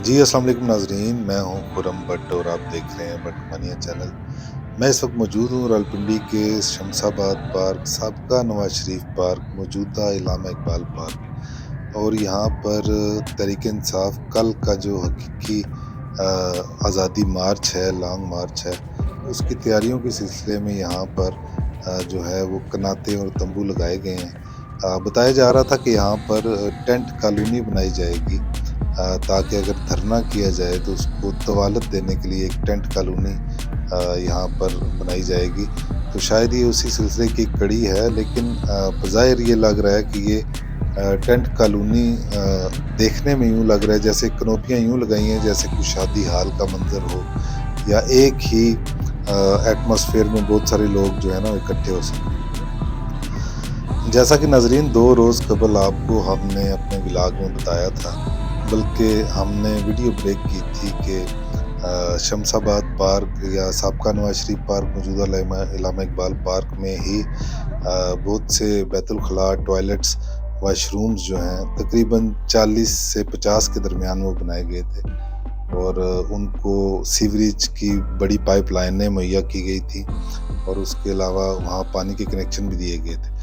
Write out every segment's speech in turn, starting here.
जी, अस्सलाम वालेकुम नाज़रीन, मैं हूँ खुर्रम भट्ट और आप देख रहे हैं भट्ट मानिया चैनल। मैं इस वक्त मौजूद हूँ रावलपिंडी के शमशाबाद पार्क, साबका नवाज शरीफ पार्क, मौजूदा इलामा इकबाल पार्क और यहाँ पर तहरीक-ए-इंसाफ कल का जो हकीकी आज़ादी मार्च है, लॉन्ग मार्च है, उसकी तैयारियों के सिलसिले में यहाँ पर जो है वो कनातें और तंबू लगाए गए हैं। बताया जा रहा था कि यहाँ पर टेंट कॉलोनी बनाई जाएगी, ताकि अगर धरना किया जाए तो उसको तवालत देने के लिए एक टेंट कॉलोनी यहाँ पर बनाई जाएगी। तो शायद ये उसी सिलसिले की एक कड़ी है, लेकिन बज़ाहिर ये लग रहा है कि ये टेंट कॉलोनी देखने में यूँ लग रहा है जैसे कनोपियाँ यूँ लगाई हैं जैसे कोई शादी हाल का मंज़र हो या एक ही एटमॉस्फेयर में बहुत सारे लोग जो है ना इकट्ठे हो सकें। जैसा कि नाज़रीन 2 रोज़ कबल आपको हमने अपने व्लॉग में बताया था, बल्कि हमने वीडियो ब्रेक की थी कि शमशाबाद पार्क या साबका नवाज शरीफ पार्क, मौजूदा इलामा इकबाल पार्क में ही बहुत से बैतुल खला टॉयलेट्स, वाशरूम्स जो हैं तकरीबन 40 से 50 के दरमियान वो बनाए गए थे और उनको सीवरेज की बड़ी पाइपलाइनें मुहैया की गई थी और उसके अलावा वहाँ पानी के कनेक्शन भी दिए गए थे।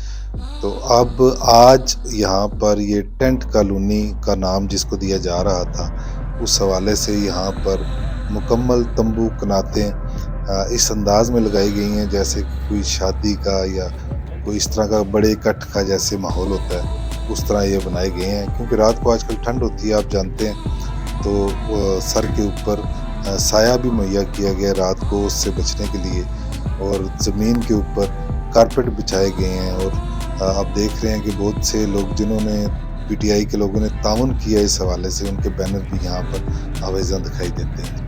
तो अब आज यहाँ पर ये टेंट कॉलोनी का नाम जिसको दिया जा रहा था, उस हवाले से यहाँ पर मुकम्मल तंबू कनातें इस अंदाज में लगाई गई हैं जैसे कि कोई शादी का या कोई इस तरह का बड़े इकट्ठ का जैसे माहौल होता है, उस तरह ये बनाए गए हैं। क्योंकि रात को आजकल ठंड होती है, आप जानते हैं, तो सर के ऊपर साया भी मुहैया किया गया रात को उससे बचने के लिए और ज़मीन के ऊपर कारपेट बिछाए गए हैं। और आप देख रहे हैं कि बहुत से लोग जिन्होंने पीटीआई के लोगों ने ताउन किया इस हवाले से, उनके बैनर भी यहाँ पर आवेज़न दिखाई देते हैं।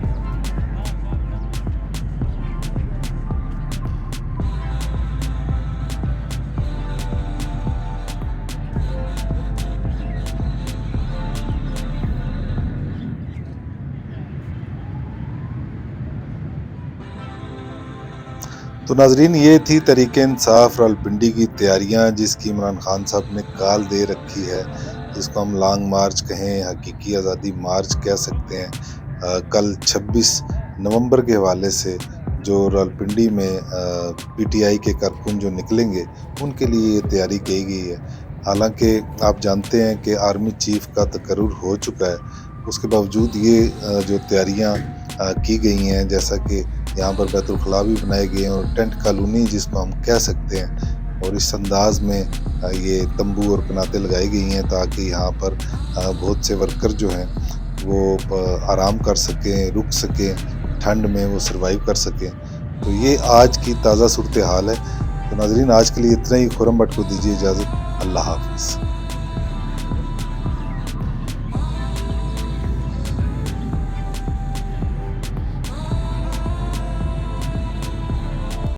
तो नाज़रीन ये थी तहरीक-ए-इंसाफ रावलपिंडी की तैयारियाँ, जिसकी इमरान खान साहब ने काल दे रखी है, जिसको हम लॉन्ग मार्च कहें, हकीकी आज़ादी मार्च कह सकते हैं। कल 26 नवंबर के हवाले से जो रावलपिंडी में पीटीआई के कारकुन जो निकलेंगे, उनके लिए ये तैयारी की गई है। हालांकि आप जानते हैं कि आर्मी चीफ का तकर्रुर हो चुका है, उसके बावजूद ये जो तैयारियाँ की गई हैं, जैसा कि यहाँ पर बैतुल खला भी बनाए गए हैं और टेंट कॉलोनी जिसको हम कह सकते हैं, और इस अंदाज में ये तंबू और कनातें लगाई गई हैं ताकि यहाँ पर बहुत से वर्कर जो हैं वो आराम कर सकें, रुक सकें, ठंड में वो सर्वाइव कर सकें। तो ये आज की ताज़ा सूरत हाल है। तो नाज़रीन आज के लिए इतना ही। खुर्रम भट्ट को दीजिए इजाज़त। अल्लाह हाफ़िज़।